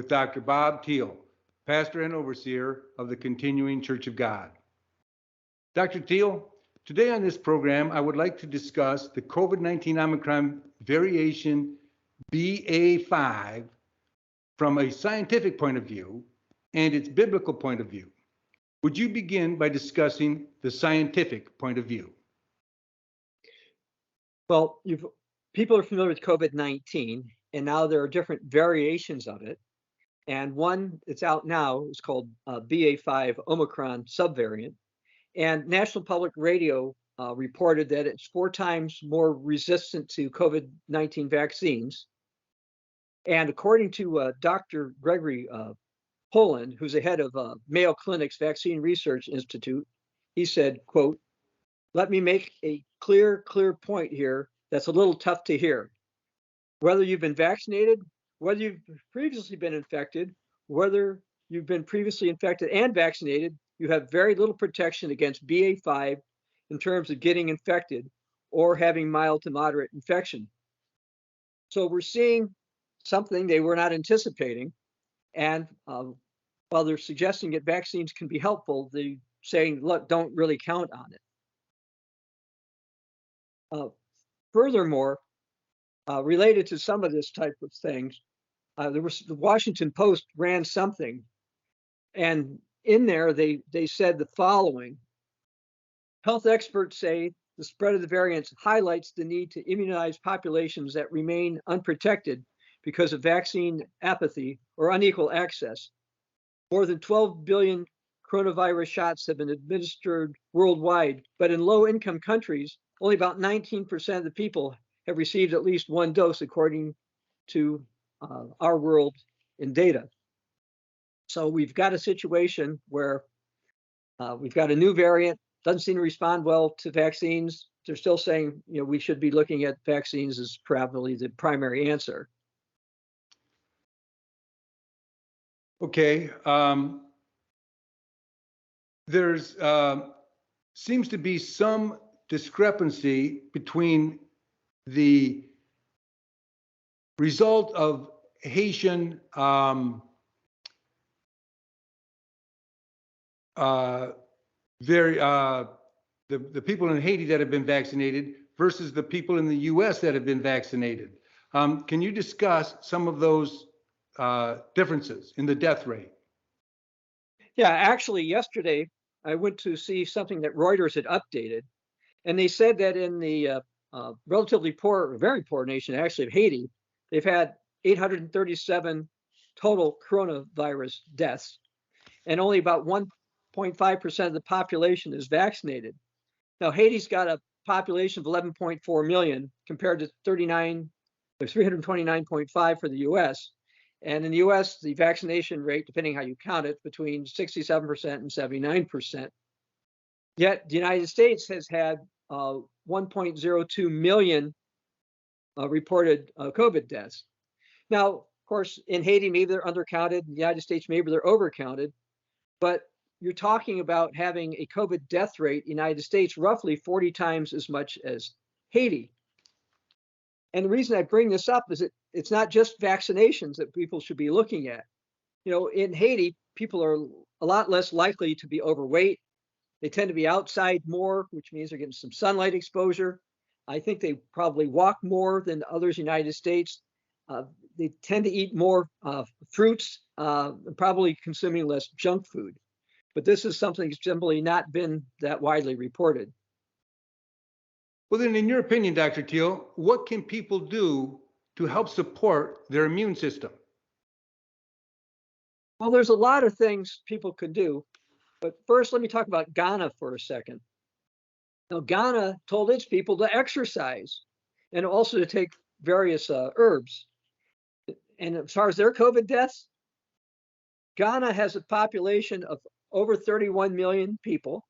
with Dr. Bob Thiel, pastor and overseer of the Continuing Church of God. Dr. Thiel, today on this program, I would like to discuss the COVID-19 Omicron variation BA.5 from a scientific point of view and its biblical point of view. Would you begin by discussing the scientific point of view? Well, people are familiar with COVID-19, and now there are different variations of it. And one that's out now is called BA.5 Omicron subvariant. And National Public Radio reported that it's 4 times more resistant to COVID-19 vaccines. And according to Dr. Gregory Poland, who's the head of Mayo Clinic's Vaccine Research Institute, he said, quote, "Let me make a clear point here that's a little tough to hear. Whether you've been vaccinated, whether you've previously been infected, whether you've been previously infected and vaccinated, you have very little protection against BA.5 in terms of getting infected or having mild to moderate infection." So we're seeing something they were not anticipating. And while they're suggesting that vaccines can be helpful, they're saying, look, don't really count on it. Furthermore, related to some of this type of things, the Washington Post ran something, and in there they said the following: health experts say the spread of the variants highlights the need to immunize populations that remain unprotected because of vaccine apathy or unequal access. More than 12 billion coronavirus shots have been administered worldwide, but in low-income countries, only about 19% of the people have received at least 1 dose, according to our world in data. So we've got a situation where we've got a new variant, doesn't seem to respond well to vaccines. They're still saying, we should be looking at vaccines as probably the primary answer. Okay. There's seems to be some discrepancy between the result of Haitian the people in Haiti that have been vaccinated versus the people in the U.S. that have been vaccinated. Can you discuss some of those differences in the death rate? Yeah, actually, yesterday I went to see something that Reuters had updated, and they said that in the relatively poor, very poor nation, actually, of Haiti, they've had 837 total coronavirus deaths, and only about 1.5% of the population is vaccinated. Now, Haiti's got a population of 11.4 million compared to 329.5 for the US. And in the US, the vaccination rate, depending how you count it, between 67% and 79%. Yet the United States has had 1.02 million reported COVID deaths. Now, of course, in Haiti, maybe they're undercounted. In the United States, maybe they're overcounted. But you're talking about having a COVID death rate in the United States roughly 40 times as much as Haiti. And the reason I bring this up is it's not just vaccinations that people should be looking at. In Haiti, people are a lot less likely to be overweight. They tend to be outside more, which means they're getting some sunlight exposure. I think they probably walk more than others in the United States. They tend to eat more fruits, and probably consuming less junk food. But this is something that's simply not been that widely reported. Well, then, in your opinion, Dr. Thiel, what can people do to help support their immune system? Well, there's a lot of things people can do. But first, let me talk about Ghana for a second. Now, Ghana told its people to exercise and also to take various herbs. And as far as their COVID deaths, Ghana has a population of over 31 million people.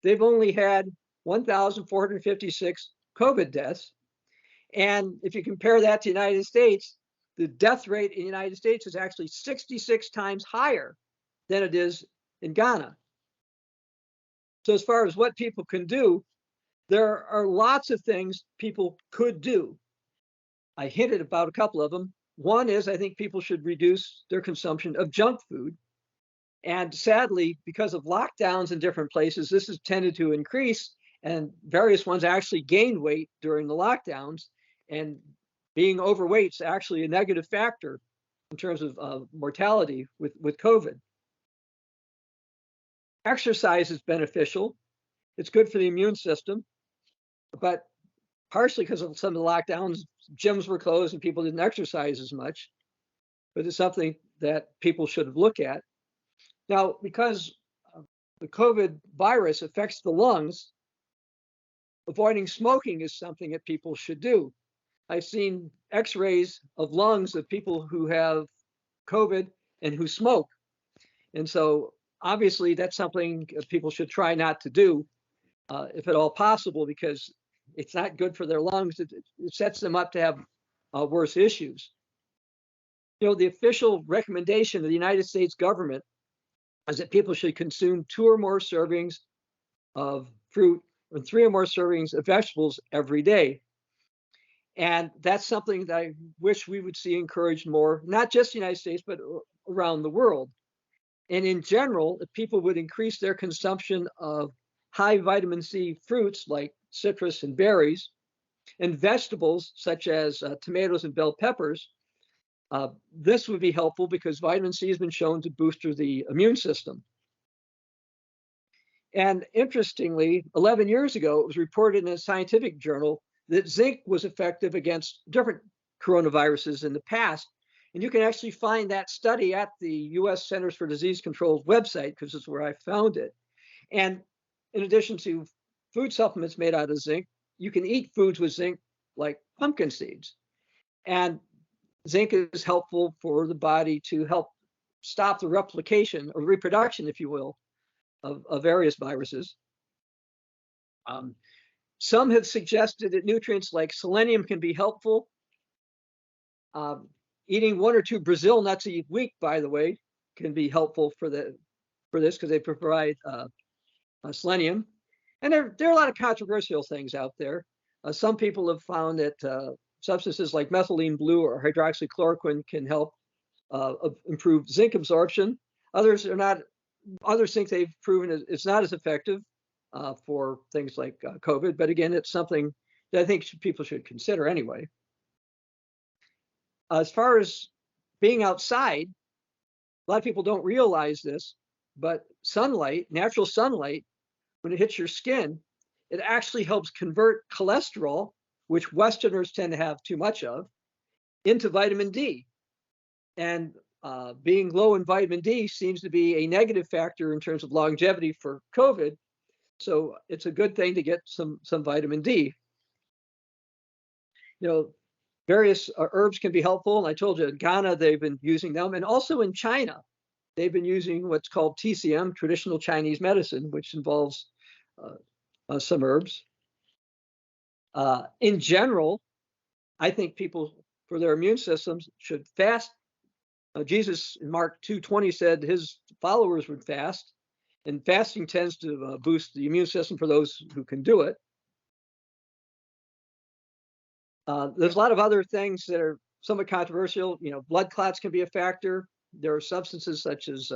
They've only had 1,456 COVID deaths. And if you compare that to the United States, the death rate in the United States is actually 66 times higher than it is in Ghana. So as far as what people can do, there are lots of things people could do. I hinted about a couple of them. One is I think people should reduce their consumption of junk food. And sadly, because of lockdowns in different places, this has tended to increase, and various ones actually gained weight during the lockdowns. And being overweight is actually a negative factor in terms of mortality with COVID. Exercise is beneficial. It's good for the immune system, but partially because of some of the lockdowns, gyms were closed and people didn't exercise as much. But it's something that people should look at. Now, because the COVID virus affects the lungs, avoiding smoking is something that people should do. I've seen x-rays of lungs of people who have COVID and who smoke. And so obviously that's something people should try not to do if at all possible, because it's not good for their lungs. It sets them up to have worse issues. You know, the official recommendation of the United States government is that people should consume 2 or more servings of fruit and 3 or more servings of vegetables every day. And that's something that I wish we would see encouraged more, not just the United States, but around the world. And in general, if people would increase their consumption of high vitamin C fruits like citrus and berries, and vegetables such as tomatoes and bell peppers, this would be helpful because vitamin C has been shown to boost the immune system. And interestingly, 11 years ago, it was reported in a scientific journal that zinc was effective against different coronaviruses in the past. And you can actually find that study at the US Centers for Disease Control's website, because it's where I found it. And in addition to food supplements made out of zinc, you can eat foods with zinc like pumpkin seeds. And zinc is helpful for the body to help stop the replication or reproduction, if you will, of various viruses. Some have suggested that nutrients like selenium can be helpful. Eating 1 or 2 Brazil nuts a week, by the way, can be helpful for this because they provide selenium. And there are a lot of controversial things out there. Some people have found that substances like methylene blue or hydroxychloroquine can help improve zinc absorption. Others think they've proven it's not as effective for things like COVID. But again, it's something that I think people should consider anyway. As far as being outside, a lot of people don't realize this, but sunlight, natural sunlight, when it hits your skin, it actually helps convert cholesterol, which Westerners tend to have too much of, into vitamin D. And being low in vitamin D seems to be a negative factor in terms of longevity for COVID. So it's a good thing to get some vitamin D. You know, various herbs can be helpful. And I told you in Ghana, they've been using them. And also in China, they've been using what's called TCM, traditional Chinese medicine, which involves some herbs. In general, I think people for their immune systems should fast. Jesus in Mark 2:20 said his followers would fast, and fasting tends to boost the immune system for those who can do it. There's a lot of other things that are somewhat controversial. You know, blood clots can be a factor. There are substances such as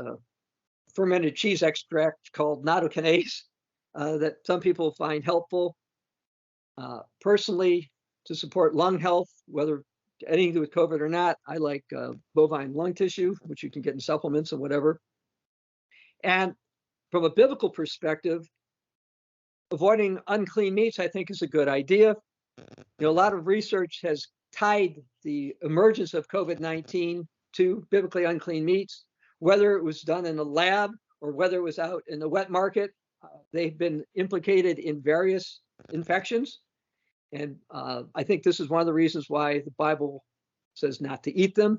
fermented cheese extract called nattokinase that some people find helpful. Personally, to support lung health, whether anything to do with COVID or not, I like bovine lung tissue, which you can get in supplements and whatever. And from a biblical perspective, avoiding unclean meats, I think, is a good idea. You know, a lot of research has tied the emergence of COVID-19 to biblically unclean meats, whether it was done in a lab or whether it was out in the wet market. They've been implicated in various infections. And I think this is one of the reasons why the Bible says not to eat them.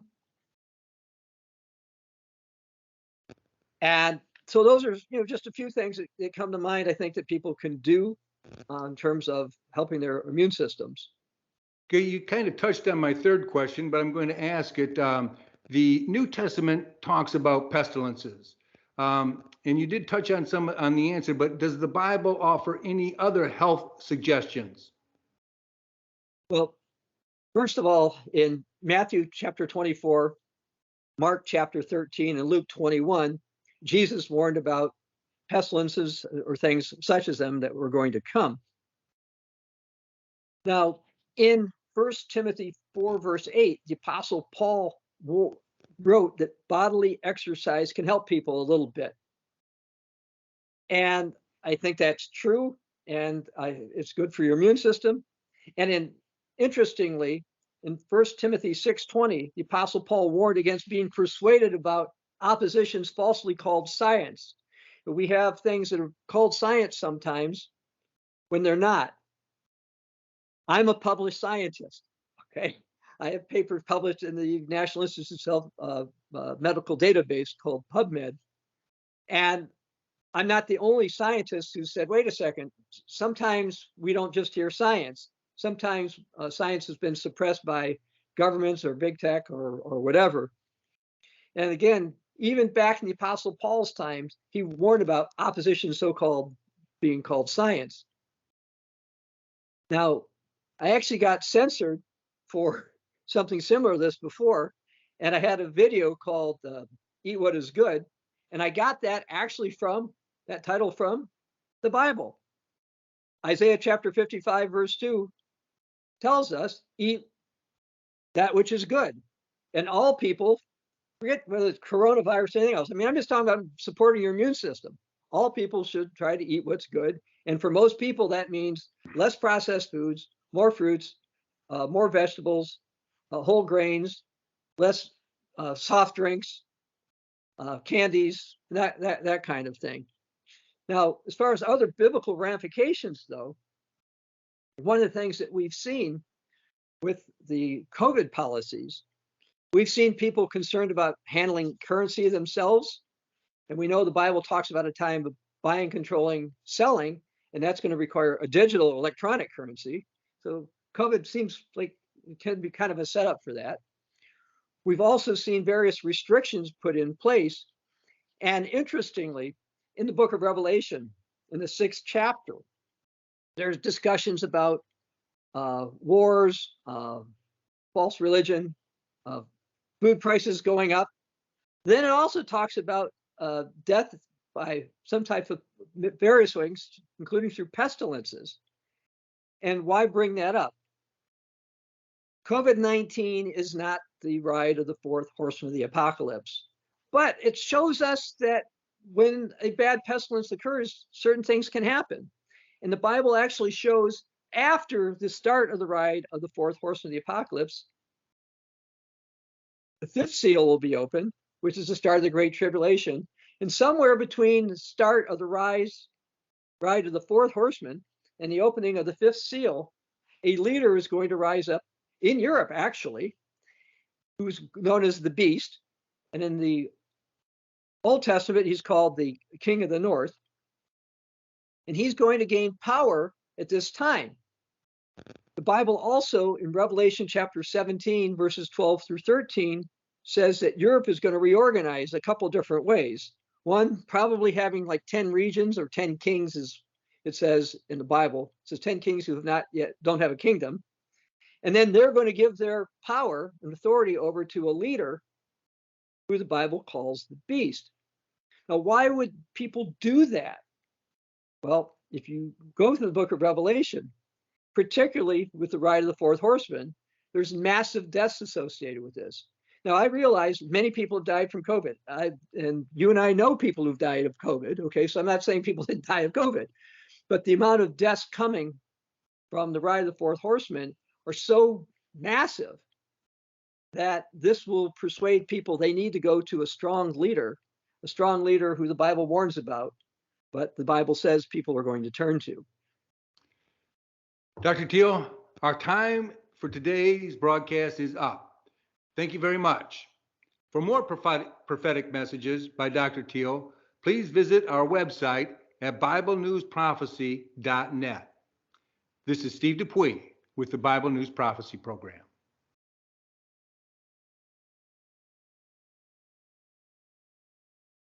And so those are, you know, just a few things that come to mind, I think, that people can do in terms of helping their immune systems. Okay, you kind of touched on my third question, but I'm going to ask it. The New Testament talks about pestilences. And you did touch on some on the answer, but does the Bible offer any other health suggestions? Well, First of all, in Matthew chapter 24, Mark chapter 13, and Luke 21, Jesus warned about pestilences or things such as them that were going to come. Now, in 1 Timothy 4, verse 8, the Apostle Paul wrote that bodily exercise can help people a little bit. And I think that's true, and it's good for your immune system. And interestingly, in 1 Timothy 6:20, the Apostle Paul warned against being persuaded about oppositions falsely called science. We have things that are called science sometimes when they're not. I'm a published scientist, okay? I have papers published in the National Institute of Medical Database called PubMed. And I'm not the only scientist who said, wait a second, sometimes we don't just hear science. Sometimes science has been suppressed by governments or big tech or whatever. And again, even back in the Apostle Paul's times, he warned about opposition so-called being called science. Now, I actually got censored for something similar to this before, and I had a video called Eat What Is Good, and I got that actually from that title from the Bible. Isaiah chapter 55, verse 2 tells us, eat that which is good. And all people, forget whether it's coronavirus or anything else. I mean, I'm just talking about supporting your immune system. All people should try to eat what's good. And for most people, that means less processed foods, more fruits, more vegetables, whole grains, less soft drinks, candies, that kind of thing. Now, as far as other biblical ramifications, though, one of the things that we've seen with the COVID policies, we've seen people concerned about handling currency themselves. And we know the Bible talks about a time of buying, controlling, selling, and that's going to require a digital electronic currency. So COVID seems like it can be kind of a setup for that. We've also seen various restrictions put in place. And interestingly, in the book of Revelation, in the 6th chapter, there's discussions about wars, false religion, food prices going up. Then it also talks about death by some type of various things, including through pestilences. And why bring that up? COVID-19 is not the ride of the fourth horseman of the apocalypse, but it shows us that when a bad pestilence occurs, certain things can happen. And the Bible actually shows after the start of the ride of the fourth horseman of the apocalypse, the fifth seal will be opened, which is the start of the Great Tribulation. And somewhere between the start of the ride of the fourth horseman and the opening of the fifth seal, a leader is going to rise up in Europe, actually, who's known as the Beast. And in the Old Testament, he's called the King of the North. And he's going to gain power at this time. The Bible also, in Revelation chapter 17, verses 12 through 13, says that Europe is going to reorganize a couple different ways. One, probably having like 10 regions or 10 kings, as it says in the Bible. It says 10 kings who have not yet, don't have a kingdom. And then they're going to give their power and authority over to a leader who the Bible calls the Beast. Now, why would people do that? Well, if you go through the book of Revelation, particularly with the ride of the fourth horseman, there's massive deaths associated with this. Now, I realize many people have died from COVID. And you and I know people who've died of COVID, okay? So I'm not saying people didn't die of COVID, but the amount of deaths coming from the ride of the fourth horseman are so massive that this will persuade people they need to go to a strong leader who the Bible warns about, but the Bible says people are going to turn to. Dr. Thiel, our time for today's broadcast is up. Thank you very much. For more prophetic messages by Dr. Thiel, please visit our website at BibleNewsProphecy.net. This is Steve Dupuie with the Bible News Prophecy Program.